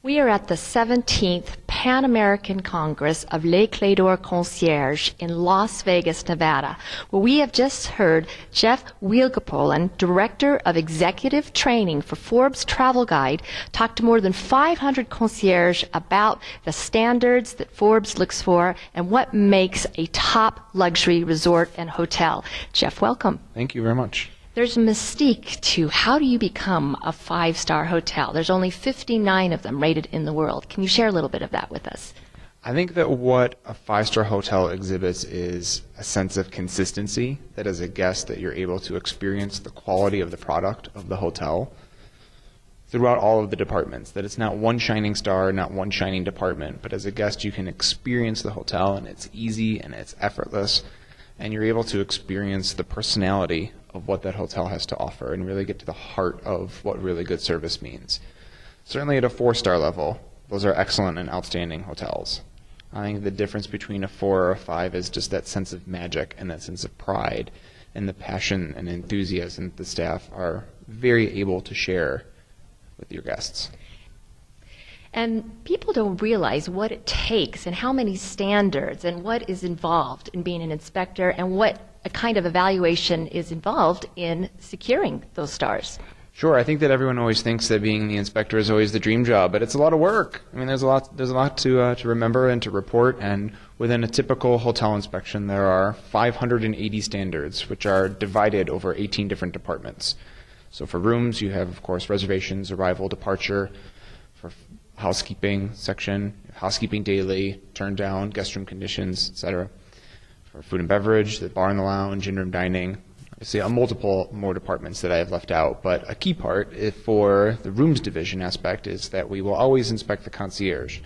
We are at the 17th Pan-American Congress of Les Clefs Concierges in Las Vegas, Nevada, where we have just heard Jeff Wielgopolan, Director of Executive Training for Forbes Travel Guide, talk to more than 500 concierges about the standards that Forbes looks for and what makes a top luxury resort and hotel. Jeff, welcome. Thank you very much. There's a mystique to how do you become a five-star hotel. There's only 59 of them rated in the world. Can you share a little bit of that with us? I think that what a five-star hotel exhibits is a sense of consistency, that as a guest that you're able to experience the quality of the product of the hotel throughout all of the departments, that it's not one shining star, not one shining department, but as a guest you can experience the hotel and it's easy and it's effortless and you're able to experience the personality of what that hotel has to offer and really get to the heart of what really good service means. Certainly at a 4-star level, those are excellent and outstanding hotels. I think the difference between a 4 or a 5 is just that sense of magic and that sense of pride and the passion and enthusiasm the staff are very able to share with your guests. And people don't realize what it takes and how many standards and what is involved in being an inspector and what a kind of evaluation is involved in securing those stars. Sure, I think that everyone always thinks that being the inspector is always the dream job, but it's a lot of work. I mean, there's a lot to remember and to report, and within a typical hotel inspection there are 580 standards, which are divided over 18 different departments. So for rooms, you have, of course, reservations, arrival, departure. For housekeeping section, housekeeping daily, turn down, guest room conditions, etc. For food and beverage, the bar and the lounge, in-room dining. Obviously, multiple more departments that I have left out, but a key part for the rooms division aspect is that we will always inspect the concierge.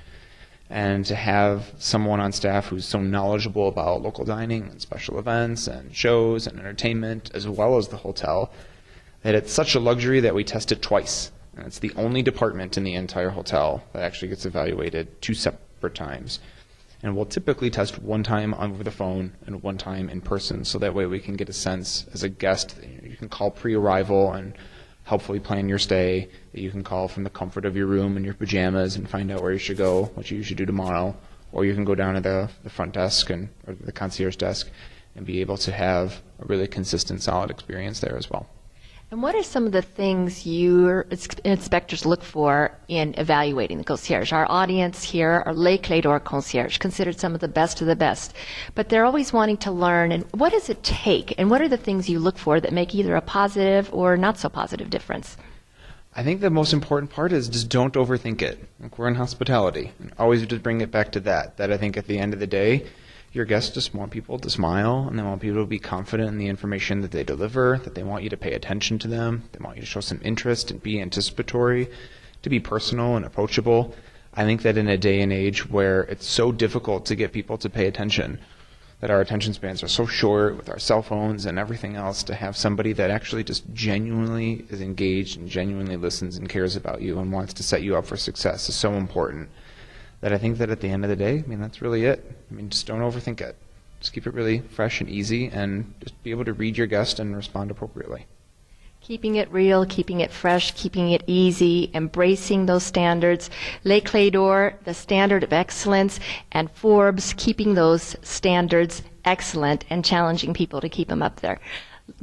And to have someone on staff who's so knowledgeable about local dining and special events and shows and entertainment, as well as the hotel, that it's such a luxury that we test it twice. And it's the only department in the entire hotel that actually gets evaluated 2 separate times. And we'll typically test one time over the phone and one time in person, so that way we can get a sense as a guest. You can call pre-arrival and helpfully plan your stay. You can call from the comfort of your room in your pajamas and find out where you should go, what you should do tomorrow. Or you can go down to the front desk or the concierge desk and be able to have a really consistent, solid experience there as well. And what are some of the things your inspectors look for in evaluating the concierge? Our audience here are Les Clefs concierge, considered some of the best of the best. But they're always wanting to learn, and what does it take? And what are the things you look for that make either a positive or not so positive difference? I think the most important part is just don't overthink it. Like, we're in hospitality. And always just bring it back to that I think at the end of the day, your guests just want people to smile, and they want people to be confident in the information that they deliver, that they want you to pay attention to them, they want you to show some interest and be anticipatory, to be personal and approachable. I think that in a day and age where it's so difficult to get people to pay attention, that our attention spans are so short with our cell phones and everything else, to have somebody that actually just genuinely is engaged and genuinely listens and cares about you and wants to set you up for success is so important. That I think that at the end of the day, I mean, that's really it. I mean, just don't overthink it. Just keep it really fresh and easy and just be able to read your guest and respond appropriately. Keeping it real, keeping it fresh, keeping it easy, embracing those standards. Les Clefs, the standard of excellence, and Forbes, keeping those standards excellent and challenging people to keep them up there.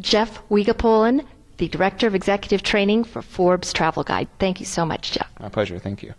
Jeff Wielgopolan, the Director of Executive Training for Forbes Travel Guide. Thank you so much, Jeff. My pleasure. Thank you.